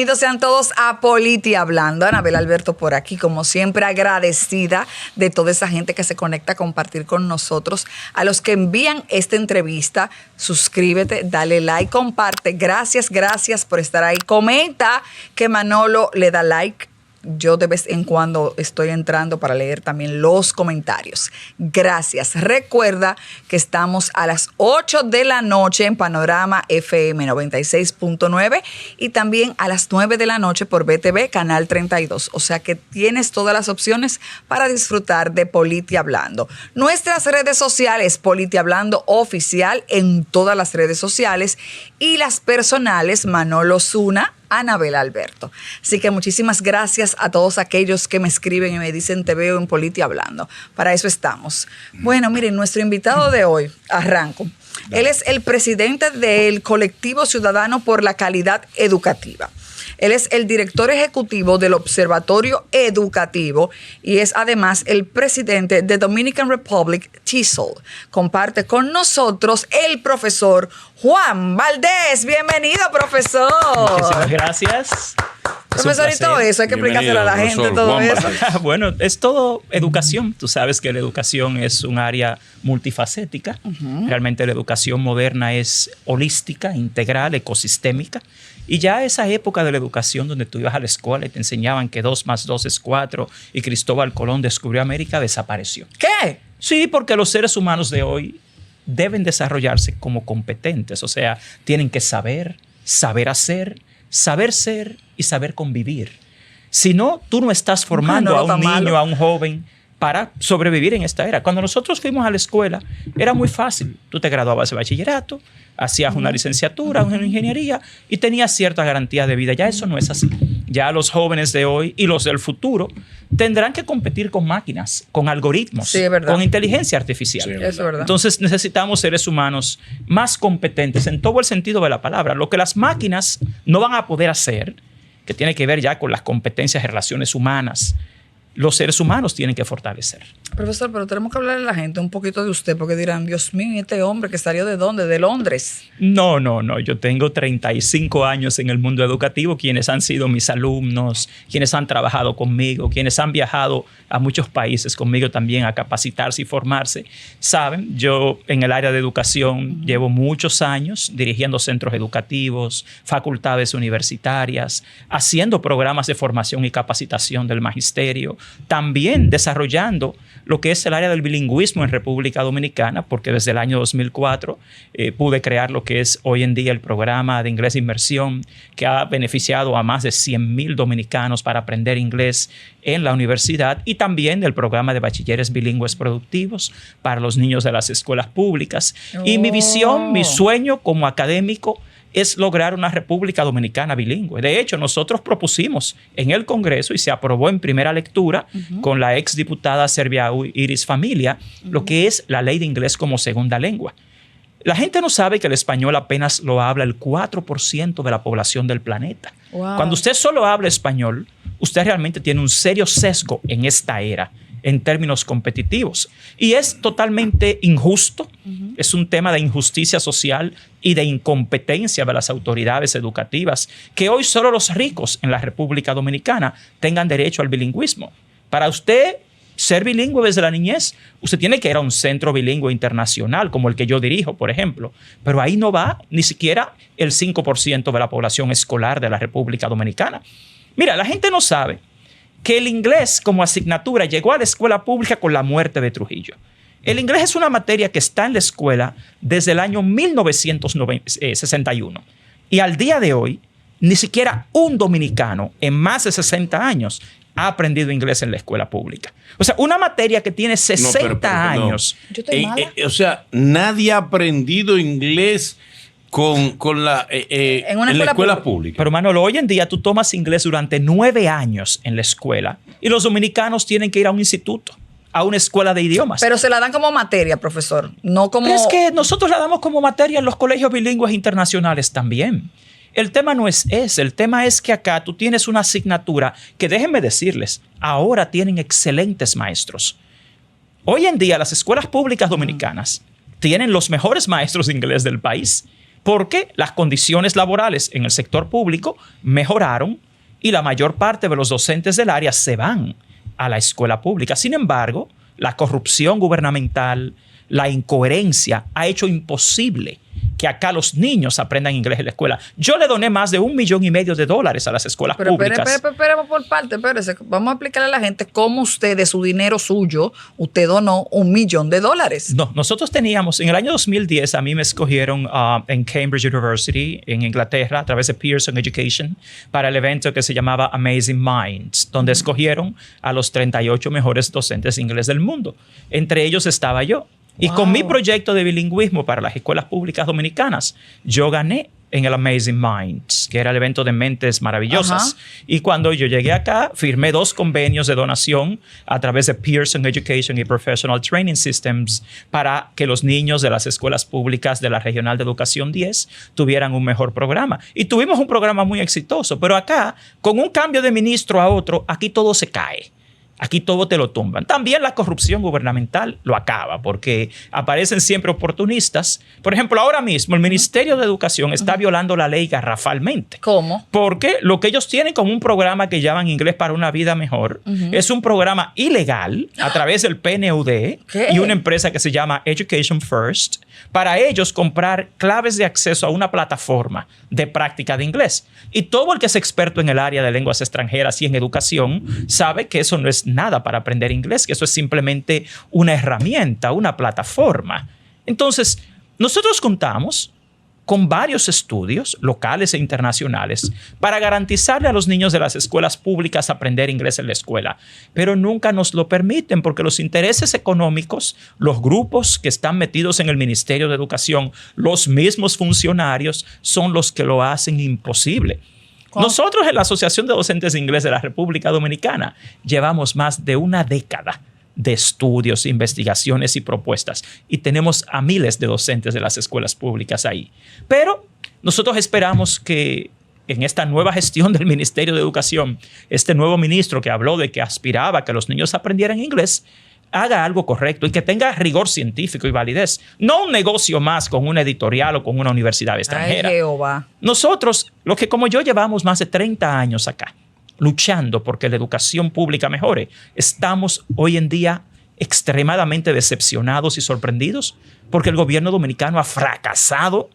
Bienvenidos sean todos a Politi Hablando. Anabel Alberto por aquí, como siempre, agradecida de toda esa gente que se conecta a compartir con nosotros. A los que envían esta entrevista, suscríbete, dale like, comparte. Gracias por estar ahí. Comenta que Manolo le da like. Yo de vez en cuando estoy entrando para leer también los comentarios. Gracias. Recuerda que estamos a las 8 de la noche en Panorama FM 96.9 y también a las 9 de la noche por BTV Canal 32. O sea que tienes todas las opciones para disfrutar de Politi Hablando. Nuestras redes sociales, Politi Hablando Oficial en todas las redes sociales y las personales, Manolo Zuna, Anabel Alberto. Así que muchísimas gracias a todos aquellos que me escriben y me dicen te veo en Politi Hablando. Para eso estamos. Bueno, miren, nuestro invitado de hoy, arranco. Él es el presidente del Colectivo Ciudadano por la Calidad Educativa. Él es el director ejecutivo del Observatorio Educativo y es además el presidente de Dominican Republic TESOL. Comparte con nosotros el profesor Juan Valdés. Bienvenido, profesor. Muchísimas gracias. Profesor, y todo eso, hay que explicárselo a la gente, todo Juan eso. Bueno, es todo educación. Tú sabes que la educación es un área multifacética. Realmente la educación moderna es holística, integral, ecosistémica. Y ya esa época de la educación donde tú ibas a la escuela y te enseñaban que 2 más 2 es 4 y Cristóbal Colón descubrió América desapareció. ¿Qué? Sí, porque los seres humanos de hoy deben desarrollarse como competentes. O sea, tienen que saber hacer, saber ser y saber convivir. Si no, tú no estás formando a un niño, a un joven para sobrevivir en esta era. Cuando nosotros fuimos a la escuela, era muy fácil. Tú te graduabas de bachillerato, hacías una licenciatura, una ingeniería y tenías cierta garantía de vida. Ya eso no es así. Ya los jóvenes de hoy y los del futuro tendrán que competir con máquinas, con algoritmos, sí, con inteligencia artificial. Sí, eso es verdad. Entonces necesitamos seres humanos más competentes en todo el sentido de la palabra. Lo que las máquinas no van a poder hacer, que tiene que ver ya con las competencias de relaciones humanas, los seres humanos tienen que fortalecer. Profesor, pero tenemos que hablarle a la gente un poquito de usted, porque dirán, Dios mío, ¿y este hombre que salió de dónde? ¿De Londres? No. Yo tengo 35 años en el mundo educativo, quienes han sido mis alumnos, quienes han trabajado conmigo, quienes han viajado a muchos países conmigo también a capacitarse y formarse. Saben, yo en el área de educación llevo muchos años dirigiendo centros educativos, facultades universitarias, haciendo programas de formación y capacitación del magisterio, también desarrollando lo que es el área del bilingüismo en República Dominicana, porque desde el año 2004 pude crear lo que es hoy en día el programa de inglés de inmersión, que ha beneficiado a más de 100,000 dominicanos para aprender inglés en la universidad, y también del programa de bachilleres bilingües productivos para los niños de las escuelas públicas. Y mi visión, mi sueño como académico es lograr una República Dominicana bilingüe. De hecho, nosotros propusimos en el Congreso y se aprobó en primera lectura con la exdiputada Serviau Iris Familia lo que es la ley de inglés como segunda lengua. La gente no sabe que el español apenas lo habla el 4% de la población del planeta. Wow. Cuando usted solo habla español, usted realmente tiene un serio sesgo en esta era en términos competitivos. Y es totalmente injusto. Es un tema de injusticia social y de incompetencia de las autoridades educativas que hoy solo los ricos en la República Dominicana tengan derecho al bilingüismo. Para usted ser bilingüe desde la niñez, usted tiene que ir a un centro bilingüe internacional como el que yo dirijo, por ejemplo. Pero ahí no va ni siquiera el 5% de la población escolar de la República Dominicana. Mira, la gente no sabe que el inglés como asignatura llegó a la escuela pública con la muerte de Trujillo. El inglés es una materia que está en la escuela desde el año 1961. Y al día de hoy, ni siquiera un dominicano en más de 60 años ha aprendido inglés en la escuela pública. O sea, una materia que tiene 60 años. Yo estoy mala. O sea, nadie ha aprendido inglés en la escuela pública. Pero Manolo, hoy en día tú tomas inglés durante 9 años en la escuela y los dominicanos tienen que ir a un instituto, a una escuela de idiomas. Pero se la dan como materia, profesor, no como... Pero es que nosotros la damos como materia en los colegios bilingües internacionales también. El tema no es ese, el tema es que acá tú tienes una asignatura que, déjenme decirles, ahora tienen excelentes maestros. Hoy en día las escuelas públicas dominicanas tienen los mejores maestros de inglés del país. porque las condiciones laborales en el sector público mejoraron y la mayor parte de los docentes del área se van a la escuela pública. Sin embargo, la corrupción gubernamental, la incoherencia ha hecho imposible que acá los niños aprendan inglés en la escuela. Yo le doné más de $1,5 millones a las escuelas públicas. Pero por parte, espérese. Vamos a explicarle a la gente cómo usted, de su dinero suyo, usted donó $1 millón. No, nosotros teníamos, en el año 2010, a mí me escogieron en Cambridge University, en Inglaterra, a través de Pearson Education, para el evento que se llamaba Amazing Minds, donde escogieron a los 38 mejores docentes de inglés del mundo. Entre ellos estaba yo. Y con mi proyecto de bilingüismo para las escuelas públicas dominicanas, yo gané en el Amazing Minds, que era el evento de mentes maravillosas. Y cuando yo llegué acá, firmé 2 convenios de donación a través de Pearson Education y Professional Training Systems para que los niños de las escuelas públicas de la Regional de Educación 10 tuvieran un mejor programa. Y tuvimos un programa muy exitoso, pero acá, con un cambio de ministro a otro, aquí todo se cae. Aquí todo te lo tumban. También la corrupción gubernamental lo acaba porque aparecen siempre oportunistas. Por ejemplo, ahora mismo el Ministerio de Educación está violando la ley garrafalmente. ¿Cómo? Porque lo que ellos tienen como un programa que llaman Inglés para una Vida Mejor es un programa ilegal a través del PNUD y una empresa que se llama Education First para ellos comprar claves de acceso a una plataforma de práctica de inglés. Y todo el que es experto en el área de lenguas extranjeras y en educación sabe que eso no es nada para aprender inglés, que eso es simplemente una herramienta, una plataforma. Entonces, nosotros contamos con varios estudios locales e internacionales para garantizarle a los niños de las escuelas públicas aprender inglés en la escuela, pero nunca nos lo permiten porque los intereses económicos, los grupos que están metidos en el Ministerio de Educación, los mismos funcionarios son los que lo hacen imposible. ¿Cómo? Nosotros en la Asociación de Docentes de Inglés de la República Dominicana llevamos más de una década de estudios, investigaciones y propuestas. Y tenemos a miles de docentes de las escuelas públicas ahí. Pero nosotros esperamos que en esta nueva gestión del Ministerio de Educación, este nuevo ministro que habló de que aspiraba a que los niños aprendieran inglés, haga algo correcto y que tenga rigor científico y validez. No un negocio más con una editorial o con una universidad extranjera. Ay, Jehová. Nosotros, los que como yo llevamos más de 30 años acá, luchando porque la educación pública mejore, estamos hoy en día extremadamente decepcionados y sorprendidos porque el gobierno dominicano ha fracasado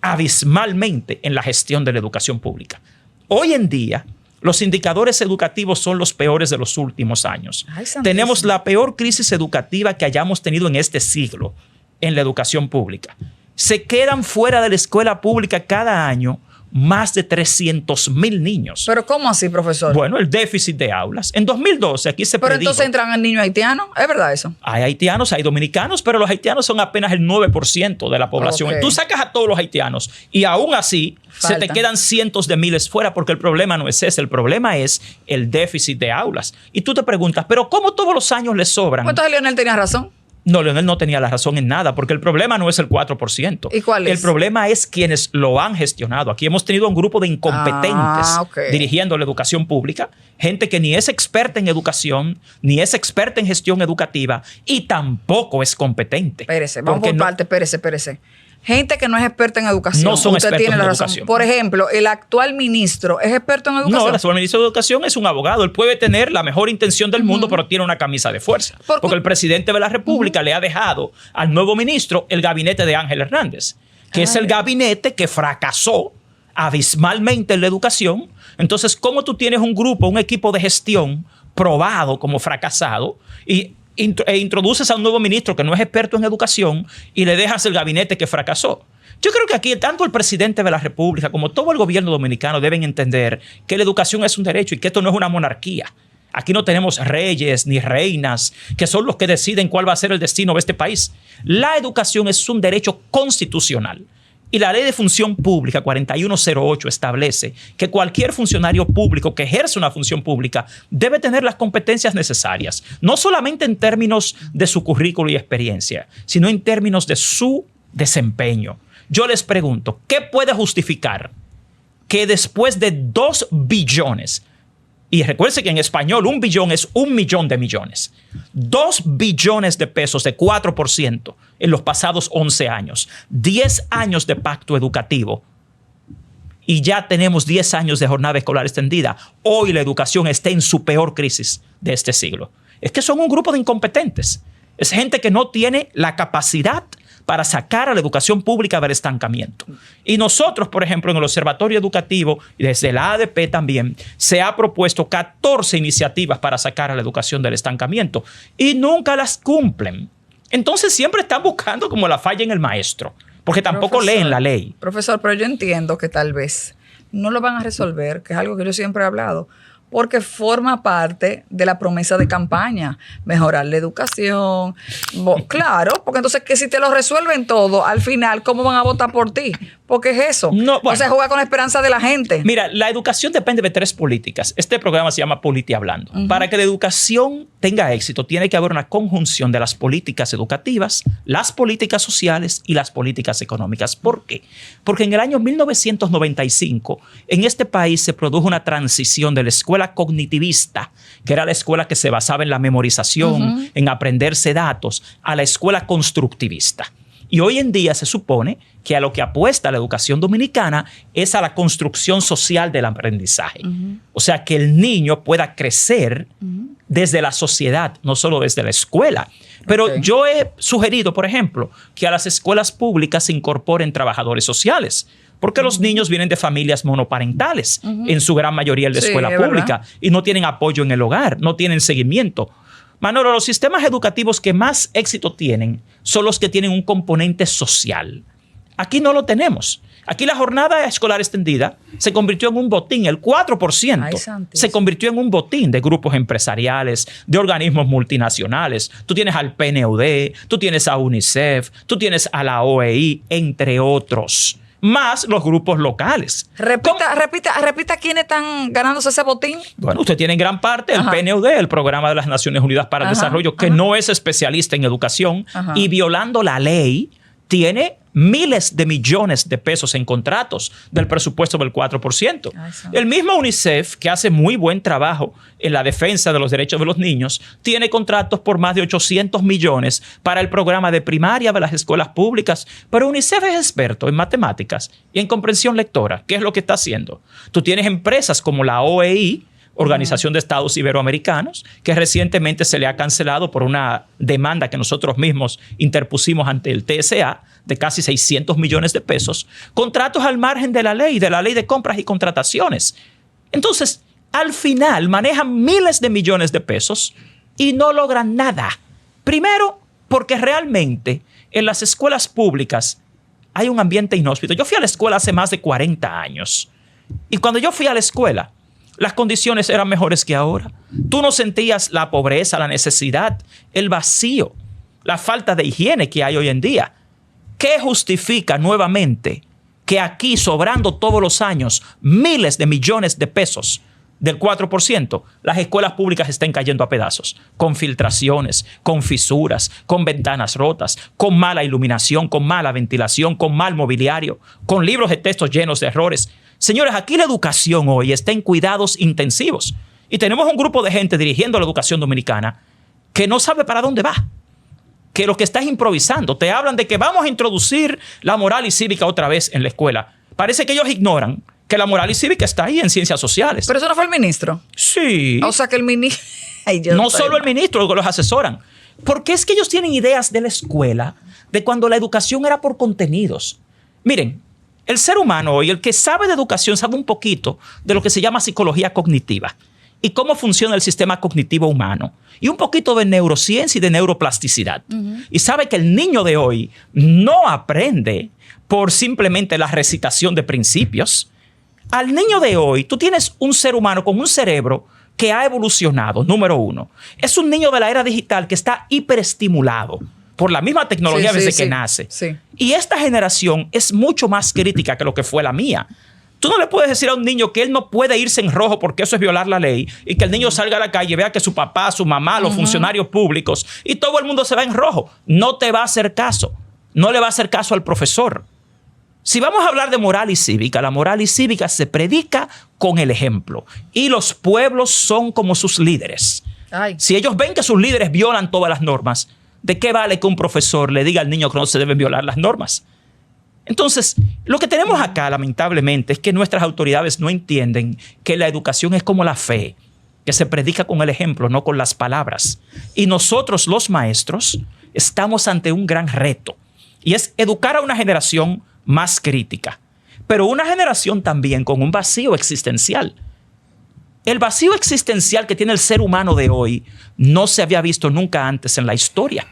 abismalmente en la gestión de la educación pública. Hoy en día, los indicadores educativos son los peores de los últimos años. Ay, tenemos la peor crisis educativa que hayamos tenido en este siglo en la educación pública. Se quedan fuera de la escuela pública cada año más de 300,000 niños. ¿Pero cómo así, profesor? Bueno, el déficit de aulas. En 2012 aquí se predijo. ¿Pero entonces entran niños haitianos? ¿Es verdad eso? Hay haitianos, hay dominicanos, pero los haitianos son apenas el 9% de la población. Okay. Tú sacas a todos los haitianos y aún así se te quedan cientos de miles fuera porque el problema no es ese. El problema es el déficit de aulas. Y tú te preguntas, ¿pero cómo todos los años les sobran? Entonces Leonel tenía razón. No, Leonel no tenía la razón en nada, porque el problema no es el 4%. ¿Y cuál es? El problema es quienes lo han gestionado. Aquí hemos tenido un grupo de incompetentes dirigiendo la educación pública, gente que ni es experta en educación, ni es experta en gestión educativa y tampoco es competente. Espérese, vamos por parte, espérese. Gente que no es experta en educación. No son expertos en educación. Por ejemplo, el actual ministro es experto en educación. No, el actual ministro de Educación es un abogado. Él puede tener la mejor intención del mundo, pero tiene una camisa de fuerza. Porque el presidente de la República le ha dejado al nuevo ministro el gabinete de Ángel Hernández, que es el gabinete que fracasó abismalmente en la educación. Entonces, ¿cómo tú tienes un grupo, un equipo de gestión probado como fracasado e introduces a un nuevo ministro que no es experto en educación y le dejas el gabinete que fracasó? Yo creo que aquí tanto el presidente de la República como todo el gobierno dominicano deben entender que la educación es un derecho y que esto no es una monarquía. Aquí no tenemos reyes ni reinas que son los que deciden cuál va a ser el destino de este país. La educación es un derecho constitucional. Y la Ley de Función Pública 4108 establece que cualquier funcionario público que ejerce una función pública debe tener las competencias necesarias, no solamente en términos de su currículo y experiencia, sino en términos de su desempeño. Yo les pregunto, ¿qué puede justificar que después de 2 billones Y recuerden que en español 1 billón es 1 millón de millones. 2 billones de pesos de 4% en los pasados 11 años. 10 años de pacto educativo. Y ya tenemos 10 años de jornada escolar extendida. Hoy la educación está en su peor crisis de este siglo. Es que son un grupo de incompetentes. Es gente que no tiene la capacidad para sacar a la educación pública del estancamiento. Y nosotros, por ejemplo, en el Observatorio Educativo y desde la ADP también, se ha propuesto 14 iniciativas para sacar a la educación del estancamiento y nunca las cumplen. Entonces siempre están buscando como la falla en el maestro, porque tampoco leen la ley. Profesor, pero yo entiendo que tal vez no lo van a resolver, que es algo que yo siempre he hablado, porque forma parte de la promesa de campaña, mejorar la educación. Claro, porque entonces que si te lo resuelven todo, al final, ¿cómo van a votar por ti? Porque es eso. No, bueno, o sea, juega con la esperanza de la gente. Mira, la educación depende de 3 políticas. Este programa se llama Politi Hablando. Para que la educación tenga éxito, tiene que haber una conjunción de las políticas educativas, las políticas sociales y las políticas económicas. ¿Por qué? Porque en el año 1995, en este país se produjo una transición de la escuela cognitivista, que era la escuela que se basaba en la memorización, en aprenderse datos, a la escuela constructivista. Y hoy en día se supone que a lo que apuesta la educación dominicana es a la construcción social del aprendizaje. O sea, que el niño pueda crecer desde la sociedad, no solo desde la escuela. Pero yo he sugerido, por ejemplo, que a las escuelas públicas se incorporen trabajadores sociales. Porque los niños vienen de familias monoparentales, en su gran mayoría de escuela pública, y no tienen apoyo en el hogar, no tienen seguimiento. Manolo, los sistemas educativos que más éxito tienen son los que tienen un componente social. Aquí no lo tenemos. Aquí la jornada escolar extendida se convirtió en un botín, el 4% se convirtió en un botín de grupos empresariales, de organismos multinacionales. Tú tienes al PNUD, tú tienes a UNICEF, tú tienes a la OEI, entre otros, más los grupos locales. Repita quiénes están ganándose ese botín. Bueno, usted tiene en gran parte el PNUD, el Programa de las Naciones Unidas para el Desarrollo, que no es especialista en educación y violando la ley tiene miles de millones de pesos en contratos del presupuesto del 4%. El mismo UNICEF, que hace muy buen trabajo en la defensa de los derechos de los niños, tiene contratos por más de 800 millones para el programa de primaria de las escuelas públicas. Pero UNICEF es experto en matemáticas y en comprensión lectora. ¿Qué es lo que está haciendo? Tú tienes empresas como la OEI, Organización de Estados Iberoamericanos, que recientemente se le ha cancelado por una demanda que nosotros mismos interpusimos ante el TSA de casi 600 millones de pesos, contratos al margen de la ley de compras y contrataciones. Entonces, al final manejan miles de millones de pesos y no logran nada. Primero, porque realmente en las escuelas públicas hay un ambiente inhóspito. Yo fui a la escuela hace más de 40 años y cuando yo fui a la escuela, las condiciones eran mejores que ahora. Tú no sentías la pobreza, la necesidad, el vacío, la falta de higiene que hay hoy en día. ¿Qué justifica nuevamente que aquí, sobrando todos los años miles de millones de pesos del 4%, las escuelas públicas estén cayendo a pedazos, con filtraciones, con fisuras, con ventanas rotas, con mala iluminación, con mala ventilación, con mal mobiliario, con libros de textos llenos de errores? Señores, aquí la educación hoy está en cuidados intensivos y tenemos un grupo de gente dirigiendo la educación dominicana que no sabe para dónde va, que lo que está es improvisando. Te hablan de que vamos a introducir la moral y cívica otra vez en la escuela. Parece que ellos ignoran que la moral y cívica está ahí en ciencias sociales. Pero eso no fue el ministro. Sí. O sea que el ministro... No solo el ministro, los asesoran. Porque es que ellos tienen ideas de la escuela de cuando la educación era por contenidos. Miren, el ser humano hoy, el que sabe de educación, sabe un poquito de lo que se llama psicología cognitiva y cómo funciona el sistema cognitivo humano y un poquito de neurociencia y de neuroplasticidad. Y sabe que el niño de hoy no aprende por simplemente la recitación de principios. Al niño de hoy, tú tienes un ser humano con un cerebro que ha evolucionado, número 1. Es un niño de la era digital que está hiperestimulado por la misma tecnología desde que nace. Sí. Y esta generación es mucho más crítica que lo que fue la mía. Tú no le puedes decir a un niño que él no puede irse en rojo porque eso es violar la ley y que el niño salga a la calle y vea que su papá, su mamá, los funcionarios públicos y todo el mundo se va en rojo. No te va a hacer caso. No le va a hacer caso al profesor. Si vamos a hablar de moral y cívica, la moral y cívica se predica con el ejemplo. Y los pueblos son como sus líderes. Ay. Si ellos ven que sus líderes violan todas las normas, ¿de qué vale que un profesor le diga al niño que no se deben violar las normas? Entonces, lo que tenemos acá, lamentablemente, es que nuestras autoridades no entienden que la educación es como la fe, que se predica con el ejemplo, no con las palabras. Y nosotros, los maestros, estamos ante un gran reto. Y es educar a una generación más crítica, pero una generación también con un vacío existencial. El vacío existencial que tiene el ser humano de hoy no se había visto nunca antes en la historia.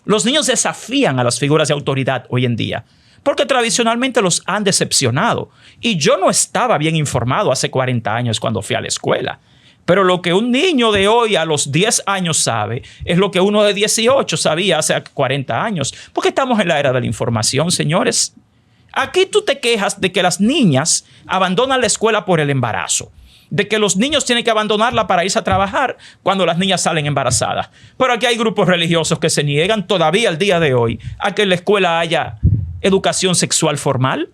Los niños desafían a las figuras de autoridad hoy en día, porque tradicionalmente los han decepcionado. Y yo no estaba bien informado hace 40 años cuando fui a la escuela. Pero lo que un niño de hoy a los 10 años sabe es lo que uno de 18 sabía hace 40 años. Porque estamos en la era de la información, señores. Aquí tú te quejas de que las niñas abandonan la escuela por el embarazo, de que los niños tienen que abandonarla para irse a trabajar cuando las niñas salen embarazadas. Pero aquí hay grupos religiosos que se niegan todavía al día de hoy a que en la escuela haya educación sexual formal.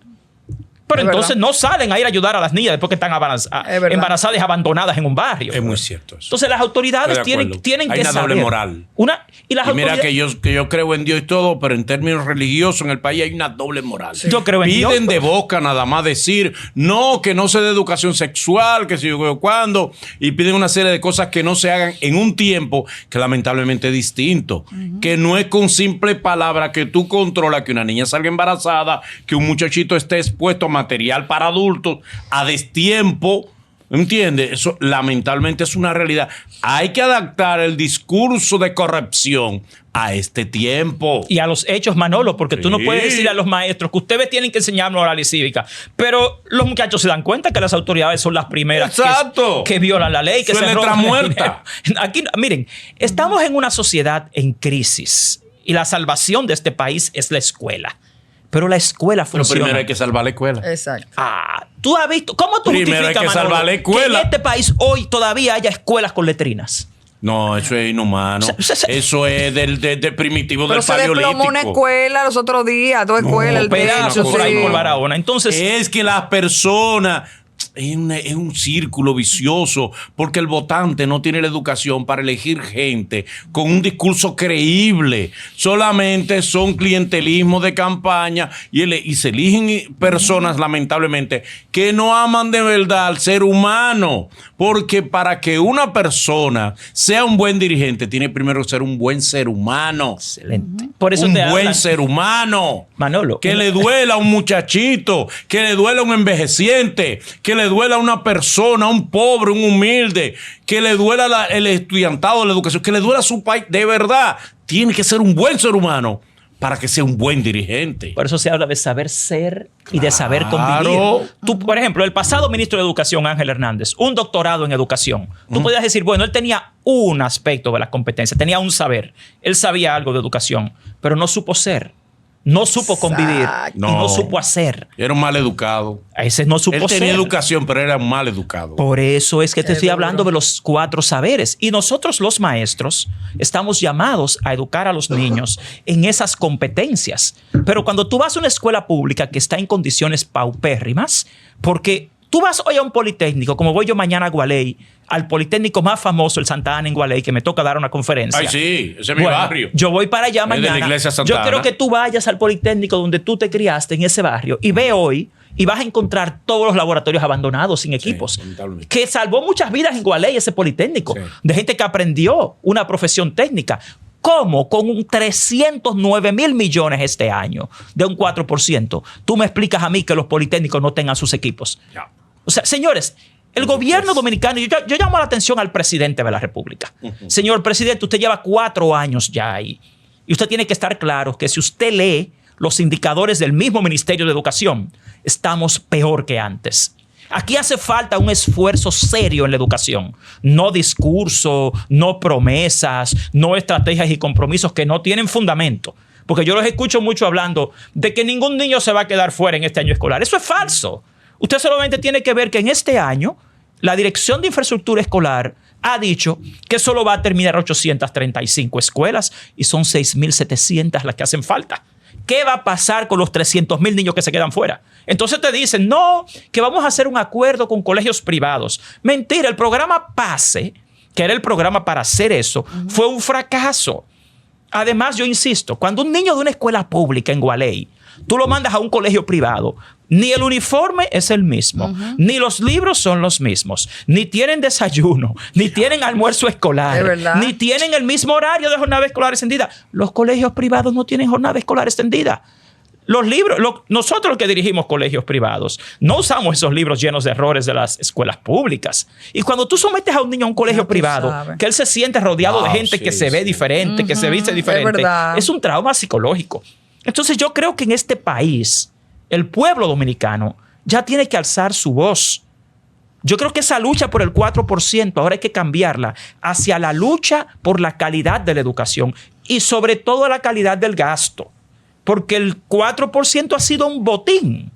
Pero entonces no salen a ir a ayudar a las niñas después que están embarazadas y abandonadas en un barrio. Es muy cierto eso. Entonces las autoridades tienen que saber. Hay una doble moral. Y mira que yo creo en Dios y todo, pero en términos religiosos en el país hay una doble moral. Sí. Yo creo en Dios. Piden de boca nada más decir, no, que no se dé educación sexual, que si yo cuándo, y piden una serie de cosas que no se hagan en un tiempo que lamentablemente es distinto. Que no es con simple palabra que tú controlas que una niña salga embarazada, que un muchachito esté expuesto a material para adultos a destiempo, ¿entiendes? Eso lamentablemente es una realidad. Hay que adaptar el discurso de corrupción a este tiempo. Y a los hechos, Manolo, porque tú no puedes decir a los maestros que ustedes tienen que enseñar moral y cívica, pero los muchachos se dan cuenta que las autoridades son las primeras que violan la ley, que se roban muerta. Aquí, miren, estamos en una sociedad en crisis y la salvación de este país es la escuela. Pero la escuela funciona. Pero primero hay que salvar la escuela. Exacto. ¿Tú has visto? ¿Cómo tú primero justificas, hay que salvar la escuela, que en este país hoy todavía haya escuelas con letrinas? No, eso es inhumano. Eso es del primitivo pero del paleolítico. Pero se desplomó una escuela los otros días, dos escuelas, el techo. Por ahí por Barahona. Entonces, es que las personas... Es un círculo vicioso porque el votante no tiene la educación para elegir gente con un discurso creíble. Solamente son clientelismo de campaña y se eligen personas, lamentablemente, que no aman de verdad al ser humano. Porque para que una persona sea un buen dirigente, tiene primero que ser un buen ser humano. Excelente. Por eso un buen ser humano. Manolo. Que le duela a un muchachito, que le duela a un envejeciente, que le duela a una persona, a un pobre, un humilde, que le duela el estudiantado, la educación, que le duela a su país. De verdad, tiene que ser un buen ser humano para que sea un buen dirigente. Por eso se habla de saber ser y de saber convivir. Tú, por ejemplo, el pasado ministro de Educación, Ángel Hernández, un doctorado en educación. Tú podías decir, bueno, él tenía un aspecto de las competencias, tenía un saber. Él sabía algo de educación, pero no supo ser. No supo convivir y no supo hacer. Era un mal educado. Ese no supo ser. Él tenía educación, pero era un mal educado. Por eso es que te estoy hablando de los 4 saberes. Y nosotros, los maestros, estamos llamados a educar a los niños en esas competencias. Pero cuando tú vas a una escuela pública que está en condiciones paupérrimas, porque tú vas hoy a un politécnico, como voy yo mañana a Gualey, al politécnico más famoso, el Santa Ana en Gualey, que me toca dar una conferencia. Ay, sí, ese es mi barrio. Yo voy para allá mañana. De la iglesia Santa Yo Ana. quiero que tú vayas al politécnico donde tú te criaste, en ese barrio, y ve hoy, y vas a encontrar todos los laboratorios abandonados sin equipos. Que salvó muchas vidas en Gualey, ese politécnico, de gente que aprendió una profesión técnica. ¿Cómo? Con 309 mil millones este año, de un 4%. Tú me explicas a mí que los politécnicos no tengan sus equipos. O sea, señores, el gobierno dominicano, yo llamo la atención al presidente de la República. Señor presidente, usted lleva 4 años ya ahí. Y usted tiene que estar claro que si usted lee los indicadores del mismo Ministerio de Educación, estamos peor que antes. Aquí hace falta un esfuerzo serio en la educación. No discurso, no promesas, no estrategias y compromisos que no tienen fundamento. Porque yo los escucho mucho hablando de que ningún niño se va a quedar fuera en este año escolar. Eso es falso. Usted solamente tiene que ver que en este año la Dirección de Infraestructura Escolar ha dicho que solo va a terminar 835 escuelas y son 6.700 las que hacen falta. ¿Qué va a pasar con los 300,000 niños que se quedan fuera? Entonces te dicen, no, que vamos a hacer un acuerdo con colegios privados. Mentira, el programa PASE, que era el programa para hacer eso, fue un fracaso. Además, yo insisto, cuando un niño de una escuela pública en Gualey, tú lo mandas a un colegio privado, ni el uniforme es el mismo, ni los libros son los mismos, ni tienen desayuno, ni tienen almuerzo escolar, ni tienen el mismo horario de jornada escolar extendida. Los colegios privados no tienen jornada escolar extendida. Los libros, nosotros los que dirigimos colegios privados, no usamos esos libros llenos de errores de las escuelas públicas. Y cuando tú sometes a un niño a un colegio privado, que él se siente rodeado de gente que se ve diferente, que se viste diferente, es un trauma psicológico. Entonces yo creo que en este país, el pueblo dominicano ya tiene que alzar su voz. Yo creo que esa lucha por el 4% ahora hay que cambiarla hacia la lucha por la calidad de la educación y sobre todo la calidad del gasto. Porque el 4% ha sido un botín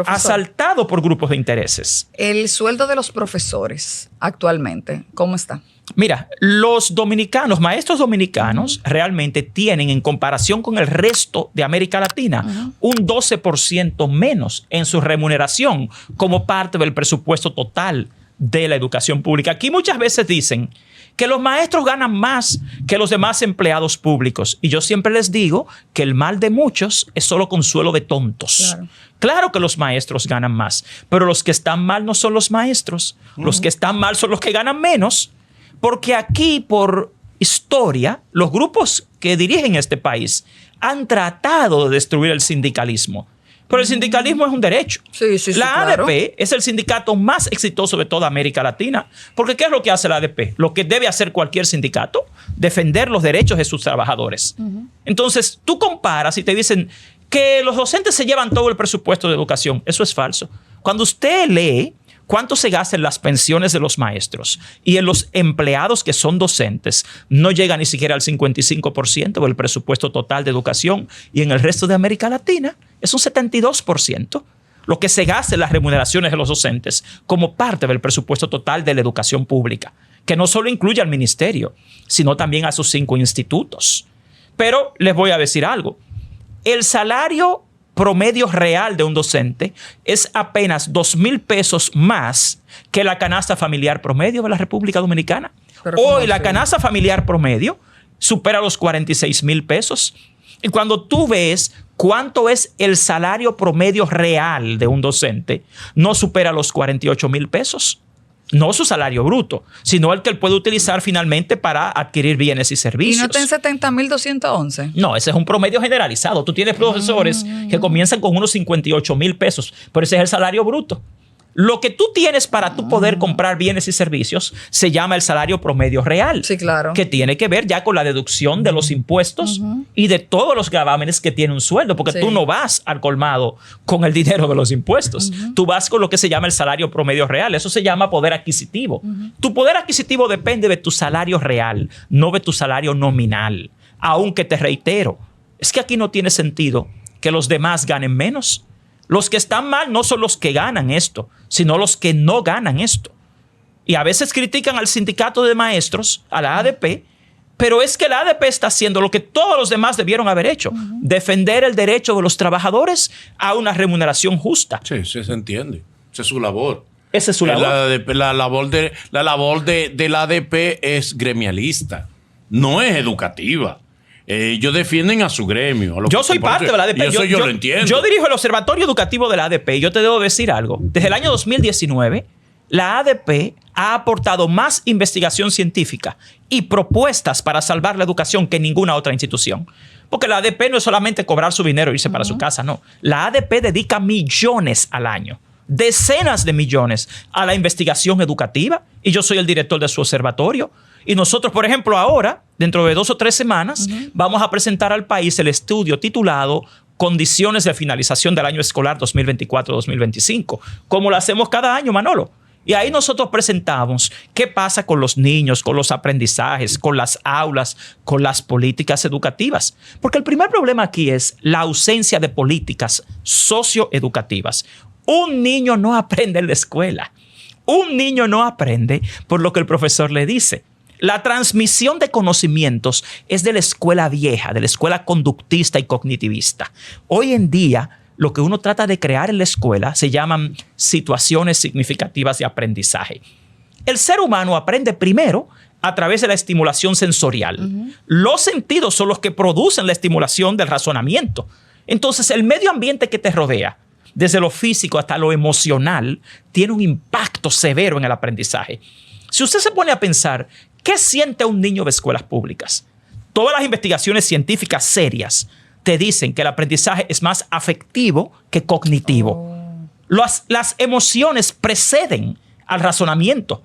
asaltado por grupos de intereses. El sueldo de los profesores actualmente, ¿cómo está? Mira, los dominicanos, maestros dominicanos, realmente tienen, en comparación con el resto de América Latina, un 12% menos en su remuneración como parte del presupuesto total de la educación pública. Aquí muchas veces dicen que los maestros ganan más que los demás empleados públicos. Y yo siempre les digo que el mal de muchos es solo consuelo de tontos. Claro que los maestros ganan más, pero los que están mal no son los maestros. Los que están mal son los que ganan menos. Porque aquí, por historia, los grupos que dirigen este país han tratado de destruir el sindicalismo. Pero el sindicalismo es un derecho. La ADP es el sindicato más exitoso de toda América Latina. Porque ¿qué es lo que hace la ADP? Lo que debe hacer cualquier sindicato, defender los derechos de sus trabajadores. Entonces, tú comparas y te dicen que los docentes se llevan todo el presupuesto de educación. Eso es falso. Cuando usted lee cuánto se gasta en las pensiones de los maestros y en los empleados que son docentes, no llega ni siquiera al 55% del presupuesto total de educación, y en el resto de América Latina es un 72% lo que se gasta en las remuneraciones de los docentes como parte del presupuesto total de la educación pública, que no solo incluye al ministerio, sino también a sus 5 institutos. Pero les voy a decir algo. El salario promedio real de un docente es apenas 2,000 pesos más que la canasta familiar promedio de la República Dominicana. Hoy la canasta familiar promedio supera los 46,000 pesos. Y cuando tú ves cuánto es el salario promedio real de un docente, no supera los 48,000 pesos. No su salario bruto, sino el que él puede utilizar finalmente para adquirir bienes y servicios. ¿Y no está en 70,211? No, ese es un promedio generalizado. Tú tienes profesores que comienzan con unos 58,000 pesos, pero ese es el salario bruto. Lo que tú tienes para tú poder comprar bienes y servicios se llama el salario promedio real. Sí, claro. Que tiene que ver ya con la deducción de los impuestos y de todos los gravámenes que tiene un sueldo, porque tú no vas al colmado con el dinero de los impuestos. Tú vas con lo que se llama el salario promedio real. Eso se llama poder adquisitivo. Tu poder adquisitivo depende de tu salario real, no de tu salario nominal. Aunque te reitero, es que aquí no tiene sentido que los demás ganen menos. Los que están mal no son los que ganan esto, sino los que no ganan esto. Y a veces critican al sindicato de maestros, a la ADP, pero es que la ADP está haciendo lo que todos los demás debieron haber hecho. Defender el derecho de los trabajadores a una remuneración justa. Sí, se entiende. Esa es su labor. Esa es su labor. La labor de la ADP es gremialista, no es educativa. Ellos defienden a su gremio. Yo soy parte de la ADP. Yo lo entiendo. Yo dirijo el Observatorio Educativo de la ADP. Yo te debo decir algo. Desde el año 2019, la ADP ha aportado más investigación científica y propuestas para salvar la educación que ninguna otra institución. Porque la ADP no es solamente cobrar su dinero e irse para su casa, no. La ADP dedica millones al año, decenas de millones a la investigación educativa, y yo soy el director de su observatorio. Y nosotros, por ejemplo, ahora, dentro de 2 o 3 semanas, vamos a presentar al país el estudio titulado Condiciones de finalización del año escolar 2024-2025, como lo hacemos cada año, Manolo. Y ahí nosotros presentamos qué pasa con los niños, con los aprendizajes, con las aulas, con las políticas educativas. Porque el primer problema aquí es la ausencia de políticas socioeducativas. Un niño no aprende en la escuela. Un niño no aprende por lo que el profesor le dice. La transmisión de conocimientos es de la escuela vieja, de la escuela conductista y cognitivista. Hoy en día, lo que uno trata de crear en la escuela se llaman situaciones significativas de aprendizaje. El ser humano aprende primero a través de la estimulación sensorial. Los sentidos son los que producen la estimulación del razonamiento. Entonces, el medio ambiente que te rodea, desde lo físico hasta lo emocional, tiene un impacto severo en el aprendizaje. Si usted se pone a pensar, ¿qué siente un niño de escuelas públicas? Todas las investigaciones científicas serias te dicen que el aprendizaje es más afectivo que cognitivo. Las emociones preceden al razonamiento.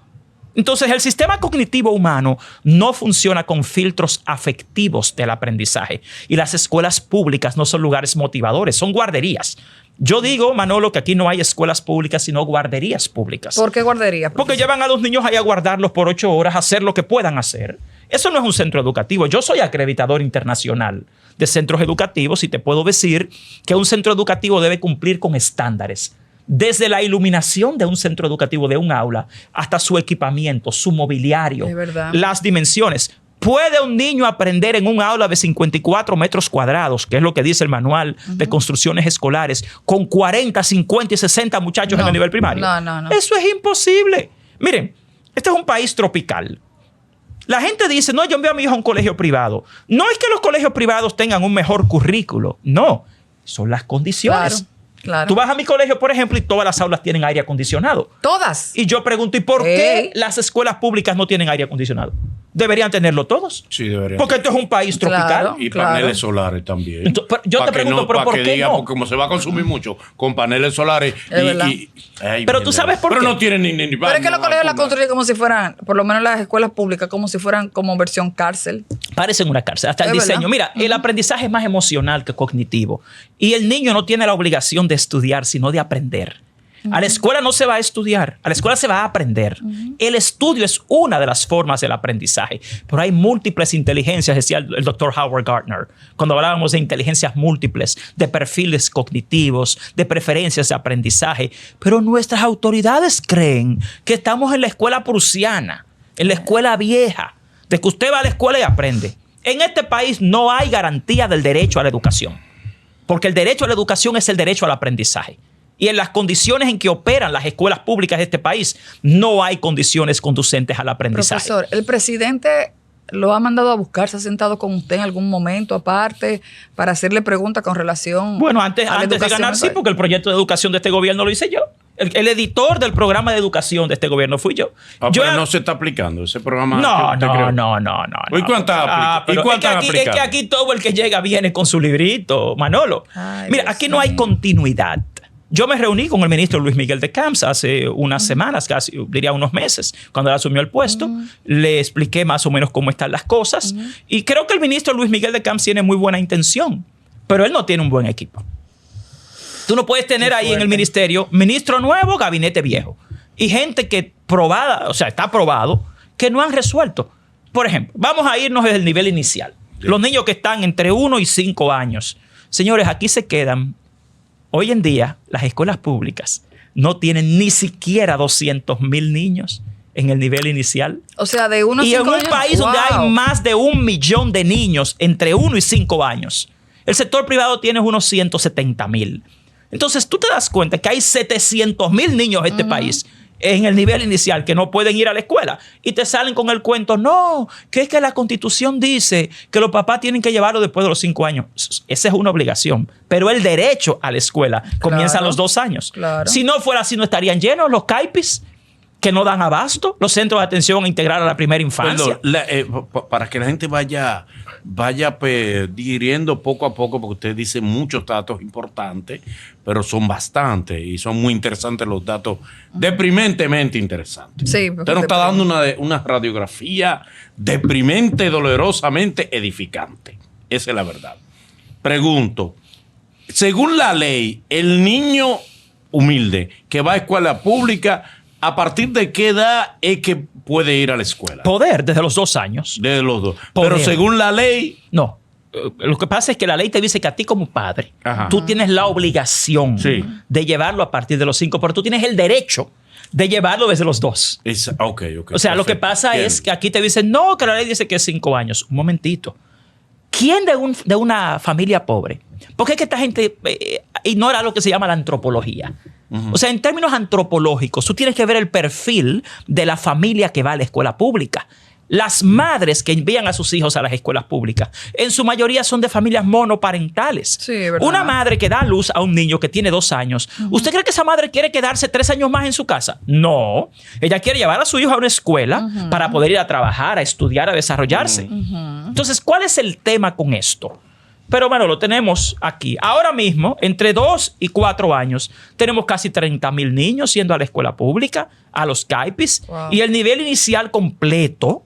Entonces, el sistema cognitivo humano no funciona con filtros afectivos del aprendizaje. Y las escuelas públicas no son lugares motivadores, son guarderías. Yo digo, Manolo, que aquí no hay escuelas públicas, sino guarderías públicas. ¿Por qué guarderías? Porque llevan a los niños ahí a guardarlos por 8 horas, a hacer lo que puedan hacer. Eso no es un centro educativo. Yo soy acreditador internacional de centros educativos y te puedo decir que un centro educativo debe cumplir con estándares. Desde la iluminación de un centro educativo, de un aula, hasta su equipamiento, su mobiliario, las dimensiones. ¿Puede un niño aprender en un aula de 54 metros cuadrados, que es lo que dice el manual de construcciones escolares, con 40, 50 y 60 muchachos en el nivel primario? No. Eso es imposible. Miren, este es un país tropical. La gente dice, no, yo envío a mi hijo a un colegio privado. No es que los colegios privados tengan un mejor currículo. No, son las condiciones. Claro. Tú vas a mi colegio, por ejemplo, y todas las aulas tienen aire acondicionado. ¿Todas? Y yo pregunto, ¿y por qué las escuelas públicas no tienen aire acondicionado? ¿Deberían tenerlo todos? Sí, deberían. Porque esto es un país tropical. Y paneles solares también. Entonces, yo te pregunto, ¿pero por qué no? Porque como se va a consumir mucho con paneles solares. Pero tú sabes por qué. Pero no tienen ni Pero es que los colegios la construyen como si fueran, por lo menos las escuelas públicas, como si fueran como versión cárcel. Parecen una cárcel. Hasta el diseño. Mira, el aprendizaje es más emocional que cognitivo. Y el niño no tiene la obligación de estudiar, sino de aprender. A la escuela no se va a estudiar, a la escuela se va a aprender. El estudio es una de las formas del aprendizaje, pero hay múltiples inteligencias, decía el doctor Howard Gardner, cuando hablábamos de inteligencias múltiples, de perfiles cognitivos, de preferencias de aprendizaje. Pero nuestras autoridades creen que estamos en la escuela prusiana, en la escuela vieja, de que usted va a la escuela y aprende. En este país no hay garantía del derecho a la educación, porque el derecho a la educación es el derecho al aprendizaje. Y en las condiciones en que operan las escuelas públicas de este país, no hay condiciones conducentes al aprendizaje. Profesor, ¿el presidente lo ha mandado a buscar? ¿Se ha sentado con usted en algún momento aparte para hacerle preguntas con relación antes de ganar, sí, porque el proyecto de educación de este gobierno lo hice yo. El editor del programa de educación de este gobierno fui yo. Pero no se está aplicando ese programa. No. ¿Y cuántas aplicaciones? Es que aquí todo el que llega viene con su librito, Manolo. Mira, aquí no hay continuidad. Yo me reuní con el ministro Luis Miguel de Camps hace unas semanas, casi diría unos meses, cuando él asumió el puesto. Le expliqué más o menos cómo están las cosas. Y creo que el ministro Luis Miguel de Camps tiene muy buena intención, pero él no tiene un buen equipo. Tú no puedes tener ahí en el ministerio ministro nuevo, gabinete viejo. Y gente que está probado, que no han resuelto. Por ejemplo, vamos a irnos desde el nivel inicial. Los niños que están entre 1 y 5 años. Señores, aquí se quedan. Hoy en día, las escuelas públicas no tienen ni siquiera 200,000 niños en el nivel inicial. O sea, de 1 a 5 años. Y en un país donde hay más de 1 millón de niños entre 1 y 5 años, el sector privado tiene unos 170,000. Entonces, tú te das cuenta que hay 700,000 niños en este país en el nivel inicial que no pueden ir a la escuela y te salen con el cuento, no, que es que la Constitución dice que los papás tienen que llevarlo después de los 5 años. Esa es una obligación, pero el derecho a la escuela comienza a los 2 años. Claro. Si no fuera así, no estarían llenos los CAIPIS que no dan abasto, los centros de atención integral a la primera infancia. Para que la gente vaya digiriendo poco a poco, porque usted dice muchos datos importantes, pero son bastantes y son muy interesantes los datos, deprimentemente interesantes. Sí, usted nos está dando una radiografía deprimente, dolorosamente edificante. Esa es la verdad. Pregunto, según la ley, el niño humilde que va a escuela pública, ¿a partir de qué edad es que puede ir a la escuela? Desde los 2 años. Desde los 2. Poder. Pero según la ley... No. Lo que pasa es que la ley te dice que a ti como padre, tú tienes la obligación de llevarlo a partir de los 5, pero tú tienes el derecho de llevarlo desde los 2. Ok. O sea, lo que pasa es que aquí te dicen, no, que la ley dice que es 5 años. Un momentito. ¿Quién de una familia pobre? Porque es que esta gente ignora lo que se llama la antropología. O sea, en términos antropológicos, tú tienes que ver el perfil de la familia que va a la escuela pública. Las madres que envían a sus hijos a las escuelas públicas, en su mayoría son de familias monoparentales. Sí, ¿verdad? Una madre que da a luz a un niño que tiene 2 años, ¿usted cree que esa madre quiere quedarse 3 años más en su casa? No. Ella quiere llevar a su hijo a una escuela para poder ir a trabajar, a estudiar, a desarrollarse. Entonces, ¿cuál es el tema con esto? Pero bueno, lo tenemos aquí. Ahora mismo, entre 2 y 4 años, tenemos casi 30,000 niños yendo a la escuela pública, a los CAIPIS, y el nivel inicial completo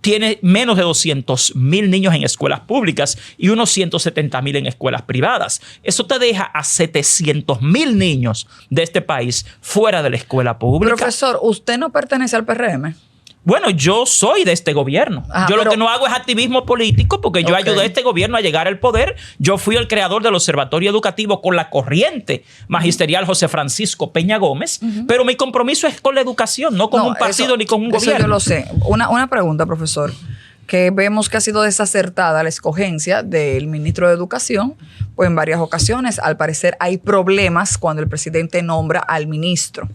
tiene menos de 200,000 niños en escuelas públicas y unos 170,000 en escuelas privadas. Eso te deja a 700,000 niños de este país fuera de la escuela pública. Profesor, ¿usted no pertenece al PRM? Bueno, yo soy de este gobierno. Yo lo que no hago es activismo político porque yo ayudé a este gobierno a llegar al poder. Yo fui el creador del Observatorio Educativo con la corriente magisterial José Francisco Peña Gómez, pero mi compromiso es con la educación, no con un partido ni con un gobierno. Eso yo lo sé. Una pregunta, profesor, que vemos que ha sido desacertada la escogencia del ministro de Educación, pues en varias ocasiones, al parecer, hay problemas cuando el presidente nombra al ministro.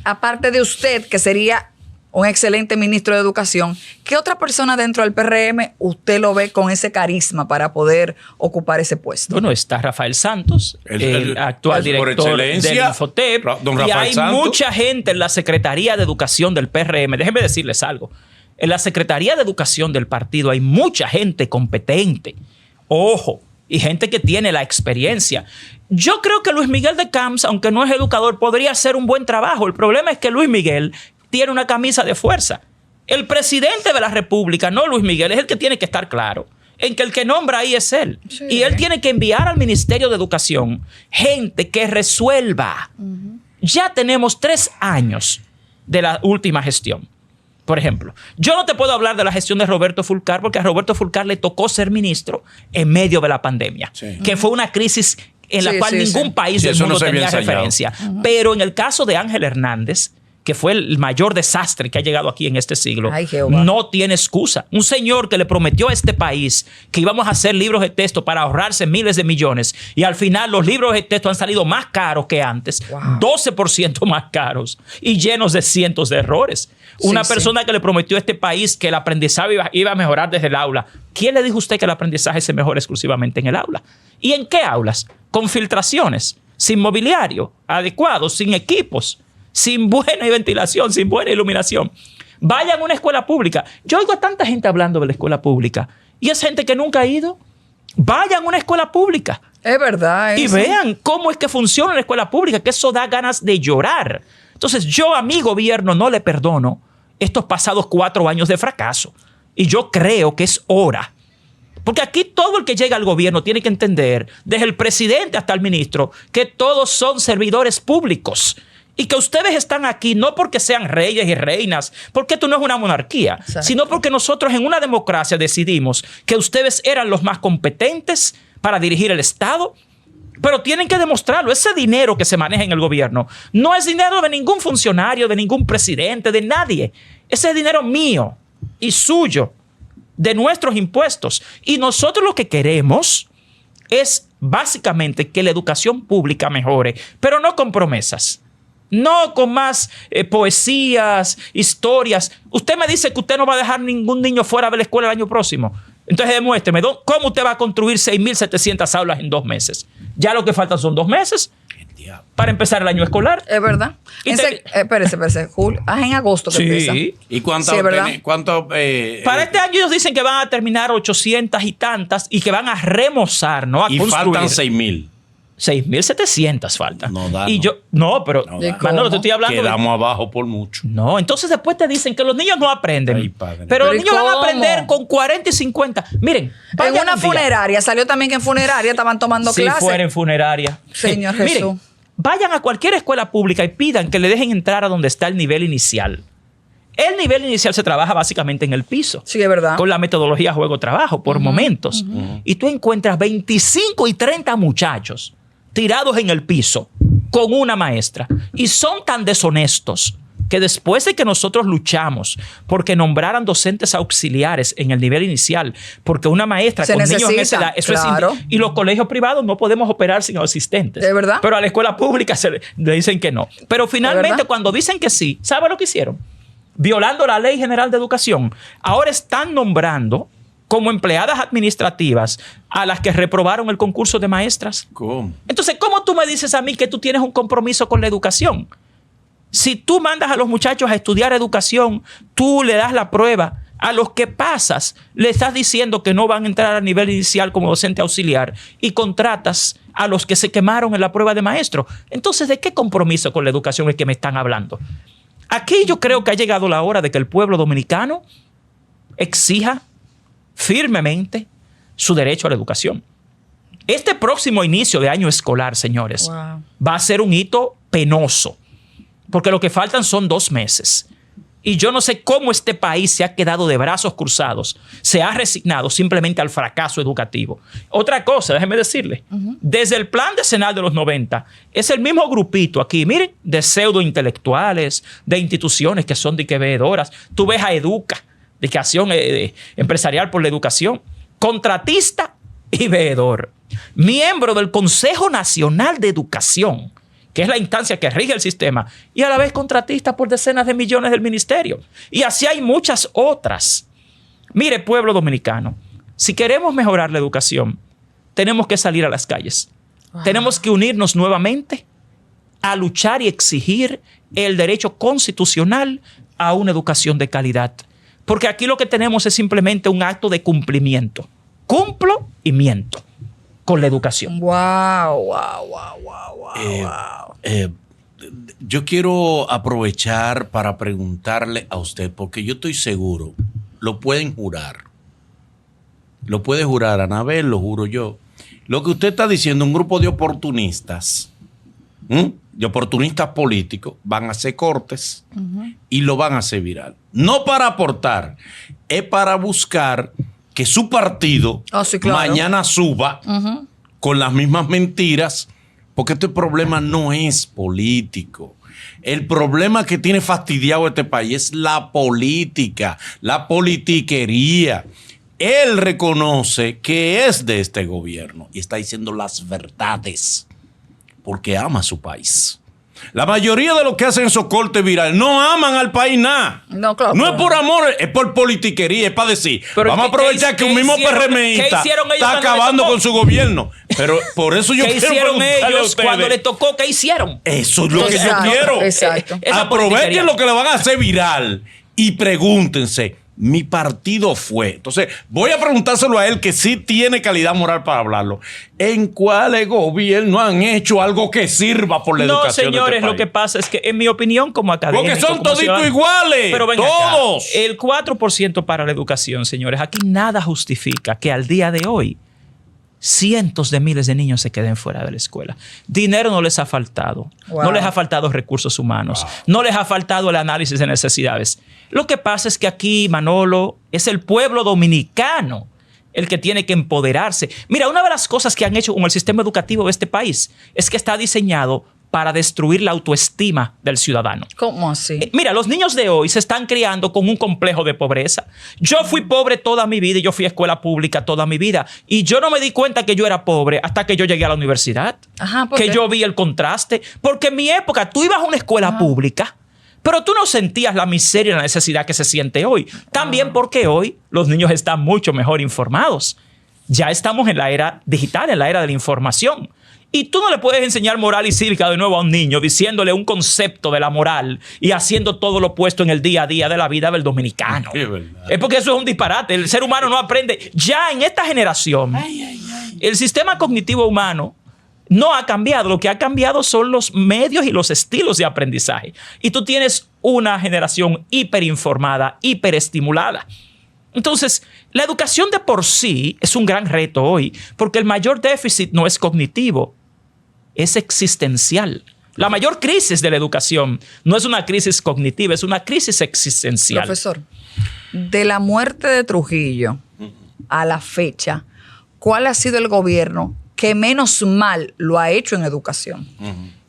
Aparte de usted, que sería un excelente ministro de Educación, ¿qué otra persona dentro del PRM usted lo ve con ese carisma para poder ocupar ese puesto? Bueno, está Rafael Santos, el actual director del Infotep, y hay mucha gente en la Secretaría de Educación del PRM. Déjenme decirles algo. En la Secretaría de Educación del partido hay mucha gente competente. Ojo, y gente que tiene la experiencia. Yo creo que Luis Miguel de Camps, aunque no es educador, podría hacer un buen trabajo. El problema es que Luis Miguel tiene una camisa de fuerza. El presidente de la República, no Luis Miguel, es el que tiene que estar claro en que el que nombra ahí es él. Sí. Y él tiene que enviar al Ministerio de Educación gente que resuelva. Ya tenemos 3 años de la última gestión. Por ejemplo, yo no te puedo hablar de la gestión de Roberto Fulcar porque a Roberto Fulcar le tocó ser ministro en medio de la pandemia, que fue una crisis en la cual ningún país del mundo tenía referencia. Pero en el caso de Ángel Hernández, que fue el mayor desastre que ha llegado aquí en este siglo, no tiene excusa. Un señor que le prometió a este país que íbamos a hacer libros de texto para ahorrarse miles de millones y al final los libros de texto han salido más caros que antes, 12% más caros y llenos de cientos de errores. Una persona que le prometió a este país que el aprendizaje iba a mejorar desde el aula. ¿Quién le dijo a usted que el aprendizaje se mejora exclusivamente en el aula? ¿Y en qué aulas? Con filtraciones, sin mobiliario adecuado, sin equipos, sin buena ventilación, sin buena iluminación. Vayan a una escuela pública. Yo oigo a tanta gente hablando de la escuela pública y es gente que nunca ha ido. Vayan a una escuela pública. Es verdad. Y vean cómo es que funciona la escuela pública, que eso da ganas de llorar. Entonces, yo a mi gobierno no le perdono estos pasados 4 años de fracaso. Y yo creo que es hora. Porque aquí todo el que llega al gobierno tiene que entender, desde el presidente hasta el ministro, que todos son servidores públicos. Y que ustedes están aquí no porque sean reyes y reinas, porque esto no es una monarquía, sino porque nosotros en una democracia decidimos que ustedes eran los más competentes para dirigir el Estado, pero tienen que demostrarlo. Ese dinero que se maneja en el gobierno no es dinero de ningún funcionario, de ningún presidente, de nadie. Ese es dinero mío y suyo, de nuestros impuestos. Y nosotros lo que queremos es básicamente que la educación pública mejore, pero no con promesas. No con más poesías, historias. Usted me dice que usted no va a dejar ningún niño fuera de la escuela el año próximo. Entonces demuéstreme, ¿cómo usted va a construir 6,700 aulas en 2 meses? Ya lo que faltan son 2 meses para empezar el año escolar. Es verdad. Espérese, Julio. En agosto que empieza. ¿Y cuánto? Para este año ellos dicen que van a terminar 800 y tantas y que van a remozar, ¿no? A construir. Faltan 6,000. 6,700 faltan. No da. Y yo, Manolo, te estoy hablando. Quedamos abajo por mucho. No, entonces después te dicen que los niños no aprenden. Ay, padre. Pero los niños van a aprender con 40 y 50. Miren, en una funeraria, salió también que en funeraria estaban tomando clases. Si fuera en funeraria. Señor Jesús. Miren, vayan a cualquier escuela pública y pidan que le dejen entrar a donde está el nivel inicial. El nivel inicial se trabaja básicamente en el piso. Sí, es verdad. Con la metodología juego-trabajo, por momentos. Y tú encuentras 25 y 30 muchachos tirados en el piso, con una maestra. Y son tan deshonestos que después de que nosotros luchamos porque nombraran docentes auxiliares en el nivel inicial, porque una maestra con niños en esa edad, eso claro. y los colegios privados no podemos operar sin asistentes. ¿De verdad? Pero a la escuela pública le dicen que no. Pero finalmente cuando dicen que sí, ¿sabe lo que hicieron? Violando la Ley General de Educación, ahora están nombrando como empleadas administrativas a las que reprobaron el concurso de maestras. ¿Cómo? Entonces, ¿cómo tú me dices a mí que tú tienes un compromiso con la educación? Si tú mandas a los muchachos a estudiar educación, tú le das la prueba. A los que pasas, le estás diciendo que no van a entrar a nivel inicial como docente auxiliar y contratas a los que se quemaron en la prueba de maestro. Entonces, ¿de qué compromiso con la educación es que me están hablando? Aquí yo creo que ha llegado la hora de que el pueblo dominicano exija firmemente su derecho a la educación. Este próximo inicio de año escolar, señores, va a ser un hito penoso, porque lo que faltan son 2 meses. Y yo no sé cómo este país se ha quedado de brazos cruzados, se ha resignado simplemente al fracaso educativo. Otra cosa, déjenme decirle, desde el plan decenal de los 90, es el mismo grupito aquí, miren, de pseudo intelectuales, de instituciones que son de que veedoras. Tú ves a Educa, de acción empresarial por la educación, contratista y veedor, miembro del Consejo Nacional de Educación, que es la instancia que rige el sistema, y a la vez contratista por decenas de millones del ministerio. Y así hay muchas otras. Mire, pueblo dominicano, si queremos mejorar la educación, tenemos que salir a las calles. Tenemos que unirnos nuevamente a luchar y exigir el derecho constitucional a una educación de calidad. Porque aquí lo que tenemos es simplemente un acto de cumplimiento. Cumplo y miento con la educación. Wow. Yo quiero aprovechar para preguntarle a usted, porque yo estoy seguro, lo pueden jurar. Lo puede jurar Anabel, lo juro yo. Lo que usted está diciendo, un grupo de oportunistas, de oportunistas políticos, van a hacer cortes y lo van a hacer viral. No para aportar, es para buscar que su partido mañana suba con las mismas mentiras, porque este problema no es político. El problema que tiene fastidiado este país es la política, la politiquería. Él reconoce que es de este gobierno y está diciendo las verdades porque ama a su país. La mayoría de los que hacen esos cortes virales no aman al país nada. No, claro. No es por amor, es por politiquería, es para decir, pero vamos a aprovechar que un mismo PRMista está acabando con su gobierno. Pero por eso yo ¿qué quiero hicieron preguntarle a ellos ustedes, cuando les tocó? ¿Qué hicieron? eso es lo que yo quiero. Exacto. Aprovechen lo que le van a hacer viral y pregúntense, mi partido fue. Entonces, voy a preguntárselo a él, que sí tiene calidad moral para hablarlo. ¿En cuáles gobiernos han hecho algo que sirva por la educación? No, señores, de este lo que pasa es que, en mi opinión, como académico, porque son como toditos iguales. Pero ven todos. acá, el 4% para la educación, señores, aquí nada justifica que al día de hoy cientos de miles de niños se queden fuera de la escuela. Dinero no les ha faltado. Wow. No les ha faltado recursos humanos. No les ha faltado el análisis de necesidades. Lo que pasa es que aquí, Manolo, es el pueblo dominicano el que tiene que empoderarse. Mira, una de las cosas que han hecho con el sistema educativo de este país es que está diseñado para destruir la autoestima del ciudadano. ¿Cómo así? Mira, los niños de hoy se están criando con un complejo de pobreza. Yo fui pobre toda mi vida y yo fui a escuela pública toda mi vida. Y yo no me di cuenta que yo era pobre hasta que yo llegué a la universidad. Ajá, ¿por que qué? yo vi el contraste. Porque en mi época tú ibas a una escuela pública, pero tú no sentías la miseria y la necesidad que se siente hoy. También porque hoy los niños están mucho mejor informados. Ya estamos en la era digital, en la era de la información. Y tú no le puedes enseñar moral y cívica de nuevo a un niño diciéndole un concepto de la moral y haciendo todo lo opuesto en el día a día de la vida del dominicano. Es porque eso es un disparate. El ser humano no aprende. Ya en esta generación, el sistema cognitivo humano no ha cambiado. Lo que ha cambiado son los medios y los estilos de aprendizaje. Y tú tienes una generación hiperinformada, hiperestimulada. Entonces, la educación de por sí es un gran reto hoy, porque el mayor déficit no es cognitivo, es existencial. La mayor crisis de la educación no es una crisis cognitiva, es una crisis existencial. Profesor, de la muerte de Trujillo a la fecha, ¿cuál ha sido el gobierno que menos mal lo ha hecho en educación?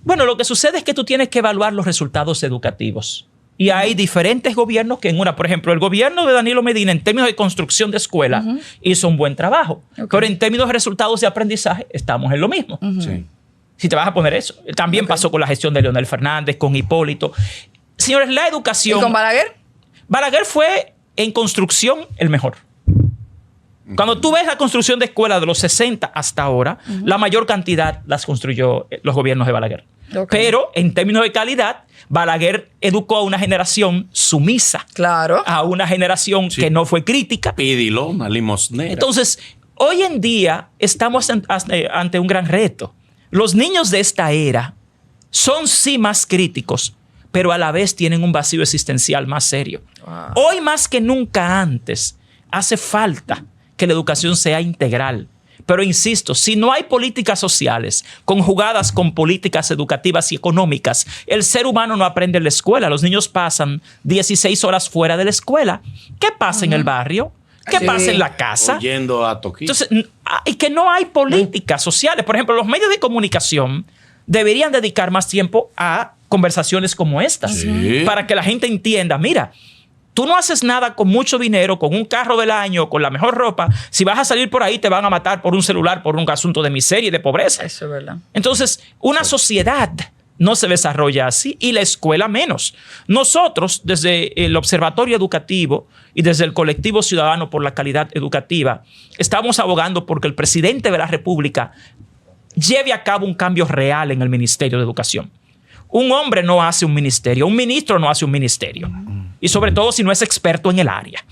Bueno, lo que sucede es que tú tienes que evaluar los resultados educativos. Y hay diferentes gobiernos que por ejemplo, el gobierno de Danilo Medina en términos de construcción de escuela hizo un buen trabajo. Okay. Pero en términos de resultados de aprendizaje estamos en lo mismo. Sí. Si te vas a poner eso. También pasó con la gestión de Leonel Fernández, con Hipólito. Señores, la educación... ¿Y con Balaguer? Balaguer fue en construcción el mejor. Cuando tú ves la construcción de escuelas de los 60 hasta ahora, la mayor cantidad las construyó los gobiernos de Balaguer. Okay. Pero en términos de calidad, Balaguer educó a una generación sumisa. Claro. A una generación que no fue crítica. Pidilona, limosnera. Entonces, hoy en día estamos ante un gran reto. Los niños de esta era son sí más críticos, pero a la vez tienen un vacío existencial más serio. Wow. Hoy más que nunca antes hace falta que la educación sea integral. Pero insisto, si no hay políticas sociales conjugadas con políticas educativas y económicas, el ser humano no aprende en la escuela. Los niños pasan 16 horas fuera de la escuela. ¿Qué pasa en el barrio? ¿Qué pasa en la casa? Oyendo a Toquito. Entonces, y que no hay políticas sociales. Por ejemplo, los medios de comunicación deberían dedicar más tiempo a conversaciones como estas para que la gente entienda, mira, tú no haces nada con mucho dinero, con un carro del año, con la mejor ropa. Si vas a salir por ahí, te van a matar por un celular, por un asunto de miseria y de pobreza. Eso es verdad. Entonces, una sociedad no se desarrolla así y la escuela menos. Nosotros, desde el Observatorio Educativo y desde el Colectivo Ciudadano por la Calidad Educativa, estamos abogando porque el presidente de la República lleve a cabo un cambio real en el Ministerio de Educación. Un hombre no hace un ministerio, un ministro no hace un ministerio. Y sobre todo si no es experto en el área.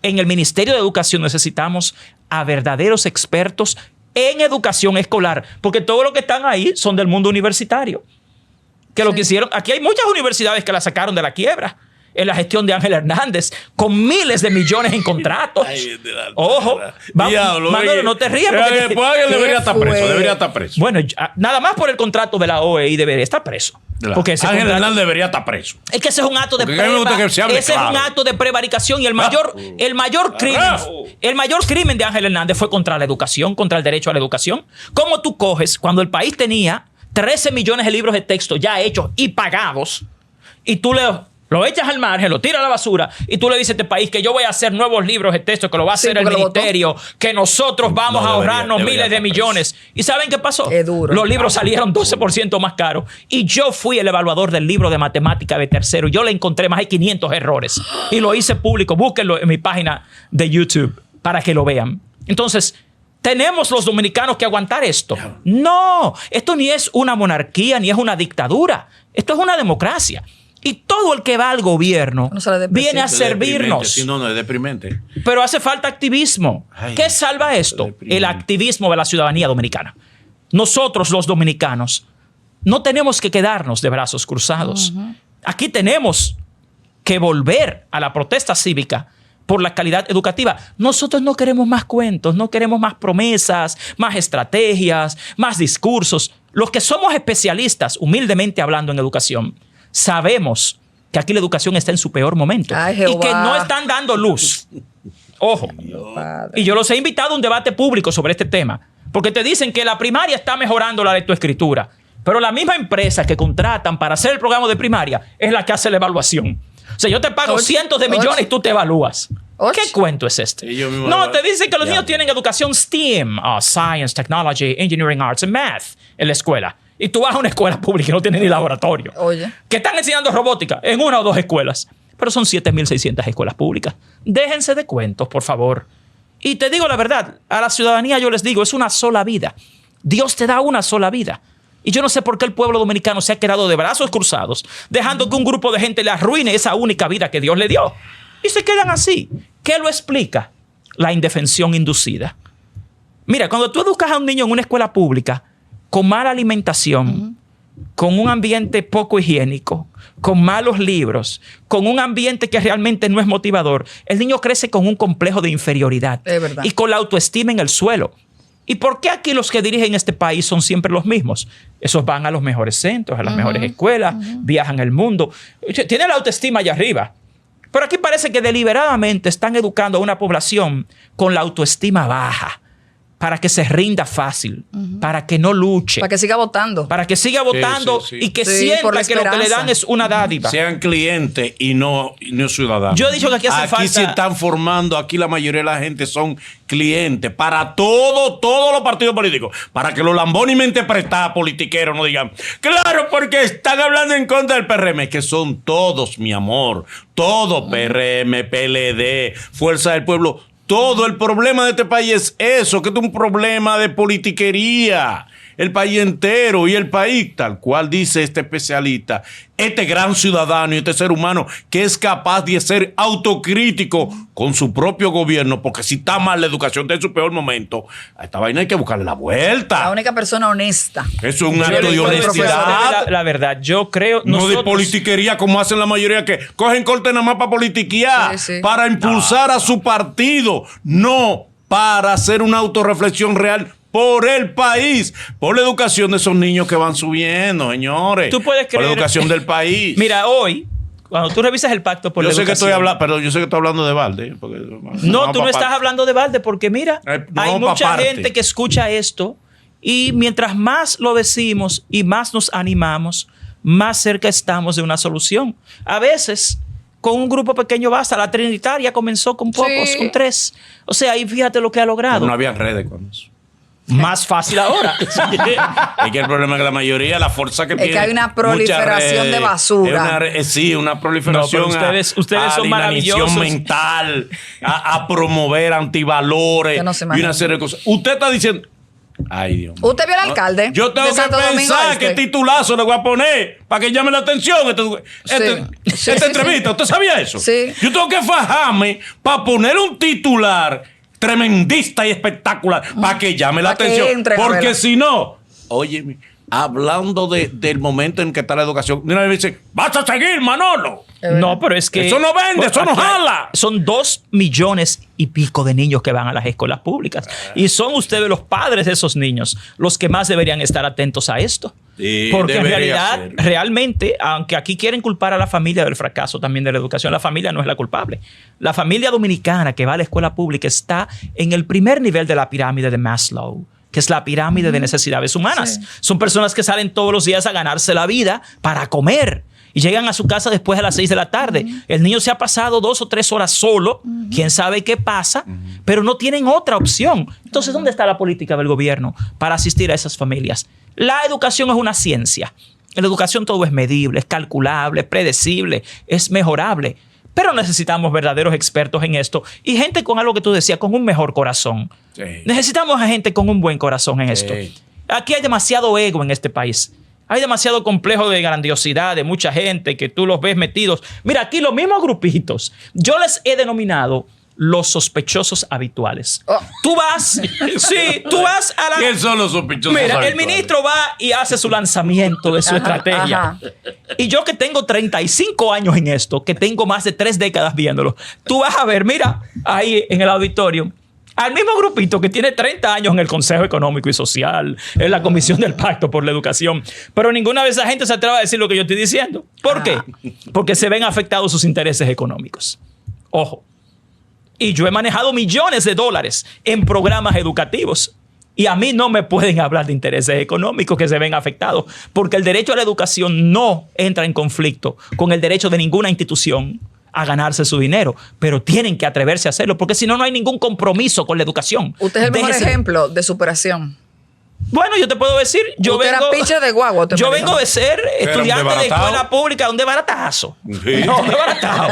En el Ministerio de Educación necesitamos a verdaderos expertos en educación escolar, porque todos los que están ahí son del mundo universitario. Que lo que hicieron, aquí hay muchas universidades que la sacaron de la quiebra en la gestión de Ángel Hernández, con miles de millones en contratos. Ojo, Manolo, no te rías. Debería estar preso. Bueno, nada más por el contrato de la OEI debería estar preso. Porque Ángel Hernández debería estar preso. Es que ese es un acto de es un acto de prevaricación y el mayor crimen de Ángel Hernández fue contra la educación, contra el derecho a la educación. ¿Cómo tú coges cuando el país tenía 13 millones de libros de texto ya hechos y pagados y tú lo echas al margen, lo tiras a la basura y tú le dices a este país que yo voy a hacer nuevos libros de texto, que lo va a hacer el ministerio, que nosotros vamos a ahorrarnos miles de millones? ¿Y saben qué pasó? Es duro. Los libros salieron 12% más caros y yo fui el evaluador del libro de matemática de tercero y yo le encontré más de 500 errores y lo hice público. Búsquenlo en mi página de YouTube para que lo vean. Entonces, ¿tenemos los dominicanos que aguantar esto? No, esto ni es una monarquía ni es una dictadura. Esto es una democracia. Y todo el que va al gobierno viene a servirnos. Si no, es deprimente. Pero hace falta activismo. ¿Qué salva esto? El activismo de la ciudadanía dominicana. Nosotros, los dominicanos, no tenemos que quedarnos de brazos cruzados. Aquí tenemos que volver a la protesta cívica por la calidad educativa. Nosotros no queremos más cuentos, no queremos más promesas, más estrategias, más discursos. Los que somos especialistas, humildemente hablando en educación, sabemos que aquí la educación está en su peor momento. Ay, y que no están dando luz. Ojo. Y yo los he invitado a un debate público sobre este tema, porque te dicen que la primaria está mejorando la lectoescritura, pero la misma empresa que contratan para hacer el programa de primaria es la que hace la evaluación. O sea, yo te pago cientos de millones y tú te evalúas. ¿Qué cuento es este? No, te dicen que los niños tienen educación STEAM, Science, Technology, Engineering, Arts and Math en la escuela. Y tú vas a una escuela pública y no tiene ni laboratorio. Oye. Que están enseñando robótica en una o dos escuelas. Pero son 7.600 escuelas públicas. Déjense de cuentos, por favor. Y te digo la verdad, a la ciudadanía yo les digo, es una sola vida. Dios te da una sola vida. Y yo no sé por qué el pueblo dominicano se ha quedado de brazos cruzados, dejando que un grupo de gente le arruine esa única vida que Dios le dio. Y se quedan así. ¿Qué lo explica? La indefensión inducida. Mira, cuando tú educas a un niño en una escuela pública con mala alimentación, con un ambiente poco higiénico, con malos libros, con un ambiente que realmente no es motivador, el niño crece con un complejo de inferioridad y con la autoestima en el suelo. ¿Y por qué aquí los que dirigen este país son siempre los mismos? Esos van a los mejores centros, a las mejores escuelas, viajan el mundo. Tienen la autoestima allá arriba. Pero aquí parece que deliberadamente están educando a una población con la autoestima baja, para que se rinda fácil, para que no luche, Para que siga votando. para que siga votando sí. y que Sí, por la sienta que lo que le dan esperanza. es una dádiva. Sean clientes y no ciudadanos. Yo he dicho que aquí hace falta... se están formando, aquí la mayoría de la gente son clientes para todos los partidos políticos. Para que los lambones y mente prestada politiqueros no digan, claro, porque están hablando en contra del PRM, que son todos, mi amor. Todos, PRM, PLD, Fuerza del Pueblo. Todo el problema de este país es eso, que es un problema de politiquería. El país entero y el país, tal cual dice este especialista, este gran ciudadano y este ser humano que es capaz de ser autocrítico con su propio gobierno, porque si está mal la educación está en su peor momento, a esta vaina hay que buscarle la vuelta. La única persona honesta. Eso es un Yo acto les de puedo decir honestidad. la verdad, yo creo... No de nosotros- politiquería como hacen la mayoría que cogen corte nada más para politiquear, Sí, sí. para impulsar a su partido, no para hacer una autorreflexión real por el país, por la educación de esos niños que van subiendo, señores. Tú puedes por la creer- educación del país. Mira, hoy, cuando tú revisas el pacto por yo la sé que educación... estoy hablando, perdón, yo sé que estoy hablando de balde. Porque, No, tú no estás hablando de balde porque mira, No, hay pa' mucha parte. gente que escucha esto y mientras más lo decimos y más nos animamos, más cerca estamos de una solución. A veces, con un grupo pequeño basta. La Trinitaria comenzó con pocos, Sí. con 3. O sea, ahí fíjate lo que ha logrado. No había redes con eso. Más fácil ahora. Es que el problema es que la mayoría, la fuerza que Es tiene. que hay una proliferación muchas redes, de basura. Sí, una proliferación. No, pero ustedes son la inanición maravillosos. mental, a promover antivalores Que no se y una imagina. serie de cosas. Usted está diciendo. Ay, Dios mío. ¿Usted vio al alcalde? Yo tengo de que Santo Domingo pensar Este? qué titulazo le voy a poner para que llame la atención Sí, esta sí, entrevista. sí. ¿Usted sabía eso? Sí. Yo tengo que fajarme para poner un titular tremendista y espectacular para que llame la Pa' que atención. entren a Porque verla. si no, óyeme, hablando del momento en que está la educación, una vez me dice, vas a seguir, Manolo. No, pero es que... Eso no vende, eso no aquí hay- jala. Son 2 millones y pico de niños que van a las escuelas públicas. Y son ustedes los padres de esos niños los que más deberían estar atentos a esto. Sí, Porque en debería realidad, ser. realmente, aunque aquí quieren culpar a la familia del fracaso también de la educación, la familia no es la culpable. La familia dominicana que va a la escuela pública está en el primer nivel de la pirámide de Maslow, que es la pirámide de necesidades humanas. Sí. Son personas que salen todos los días a ganarse la vida para comer y llegan a su casa después de las 6 de la tarde. El niño se ha pasado 2 o 3 horas solo, quién sabe qué pasa, pero no tienen otra opción. Entonces, ¿dónde está la política del gobierno para asistir a esas familias? La educación es una ciencia. En la educación todo es medible, es calculable, es predecible, es mejorable. Pero necesitamos verdaderos expertos en esto y gente con algo que tú decías, con un mejor corazón. Sí. Necesitamos a gente con un buen corazón en esto. Aquí hay demasiado ego en este país. Hay demasiado complejo de grandiosidad de mucha gente que tú los ves metidos. Mira, aquí los mismos grupitos, yo les he denominado los sospechosos habituales. Oh. Tú vas, sí, tú vas a la... ¿Quién son los sospechosos? Mira, el habituales? ministro va y hace su lanzamiento de su estrategia. ajá. Y yo que tengo 35 años en esto, que tengo más de 3 décadas viéndolo, tú vas a ver, mira, ahí en el auditorio, al mismo grupito que tiene 30 años en el Consejo Económico y Social, en la Comisión del Pacto por la Educación, pero ninguna de esa gente se atreve a decir lo que yo estoy diciendo. ¿Por qué? Porque se ven afectados sus intereses económicos. Ojo. Y yo he manejado millones de dólares en programas educativos. Y a mí no me pueden hablar de intereses económicos que se ven afectados, porque el derecho a la educación no entra en conflicto con el derecho de ninguna institución a ganarse su dinero, pero tienen que atreverse a hacerlo, porque si no, no hay ningún compromiso con la educación. Usted es el mejor Déjese- ejemplo de superación. Bueno, yo te puedo decir, yo Usted vengo, era pitcher de guagua. usted yo me vengo dijo. de ser estudiante de desbaratado. escuela pública, un desbaratazo. Sí. No, desbaratado.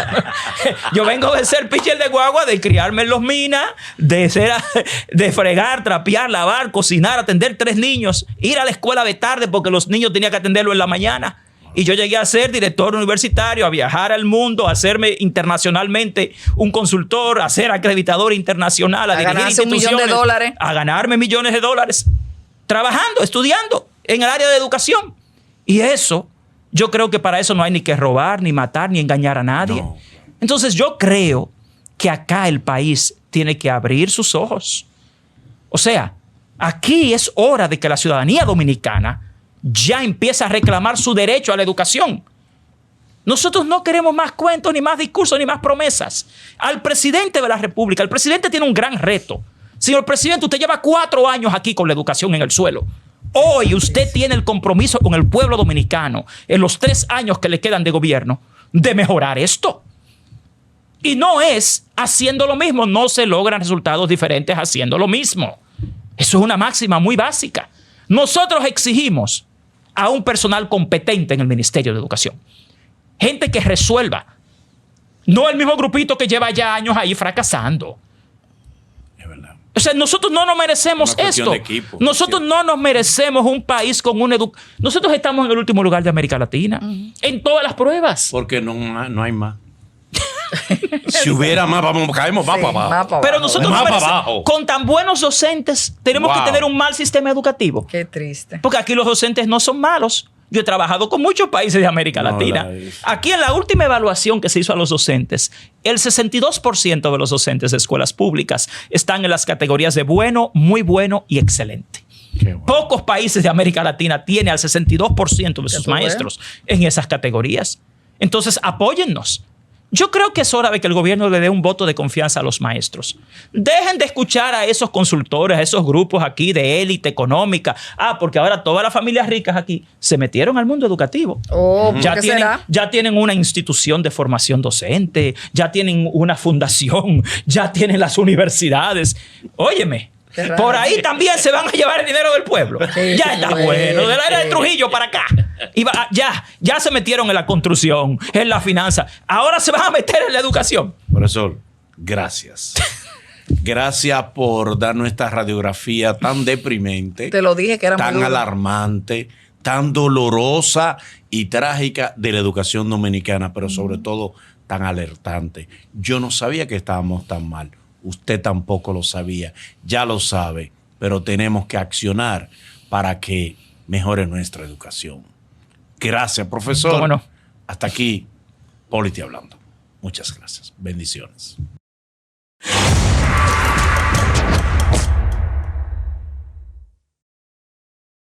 Yo vengo de ser pitcher de guagua, de criarme en los minas, de fregar, trapear, lavar, cocinar, atender 3 niños, ir a la escuela de tarde porque los niños tenía que atenderlo en la mañana. Y yo llegué a ser director universitario, a viajar al mundo, a hacerme internacionalmente un consultor, a ser acreditador internacional, a dirigir ganarse $1 millón de instituciones, dólares. a ganarme millones de dólares, trabajando, estudiando en el área de educación. Y eso, yo creo que para eso no hay ni que robar, ni matar, ni engañar a nadie. No. Entonces yo creo que acá el país tiene que abrir sus ojos. O sea, aquí es hora de que la ciudadanía dominicana ya empiece a reclamar su derecho a la educación. Nosotros no queremos más cuentos, ni más discursos, ni más promesas. Al presidente de la República, el presidente tiene un gran reto. Señor presidente, usted lleva 4 años aquí con la educación en el suelo. Hoy usted tiene el compromiso con el pueblo dominicano, en los 3 años que le quedan de gobierno, de mejorar esto. Y no es haciendo lo mismo, no se logran resultados diferentes haciendo lo mismo. Eso es una máxima muy básica. Nosotros exigimos a un personal competente en el Ministerio de Educación. Gente que resuelva. No el mismo grupito que lleva ya años ahí fracasando. Es verdad. O sea, nosotros no nos merecemos Una cuestión esto. de equipo, Nosotros no nos merecemos un país con una educación. Nosotros estamos en el último lugar de América Latina. En todas las pruebas. Porque no hay más. Si hubiera más, caemos más para abajo. más para Pero abajo. nosotros Más no para merecemos- abajo. con tan buenos docentes, tenemos que Wow. tener un mal sistema educativo. Qué triste. Porque aquí los docentes no son malos. Yo he trabajado con muchos países de América No, Latina. la- Aquí en la última evaluación que se hizo a los docentes, el 62% de los docentes de escuelas públicas están en las categorías de bueno, muy bueno y excelente. Qué bueno. Pocos países de América Latina tienen al 62% de sus tú ves. maestros en esas categorías. Entonces, apóyennos. Yo creo que es hora de que el gobierno le dé un voto de confianza a los maestros. Dejen de escuchar a esos consultores, a esos grupos aquí de élite económica. Porque ahora todas las familias ricas aquí se metieron al mundo educativo. Oh, ¿por Ya qué tienen, será? ya tienen una institución de formación docente, ya tienen una fundación, ya tienen las universidades. Óyeme, Qué raro. por ahí también se van a llevar el dinero del pueblo. Sí, Ya está sí, bueno, de la era de sí. Trujillo para acá. Ya se metieron en la construcción, en la finanza. Ahora se van a meter en la educación. Profesor, gracias. Gracias por darnos esta radiografía tan deprimente, Te lo dije que era muy tan duro. alarmante, tan dolorosa y trágica de la educación dominicana, pero sobre todo tan alertante. Yo no sabía que estábamos tan mal. Usted tampoco lo sabía. Ya lo sabe, pero tenemos que accionar para que mejore nuestra educación. Gracias, profesor. ¿Cómo no? Hasta aquí, Polity Hablando. Muchas gracias. Bendiciones.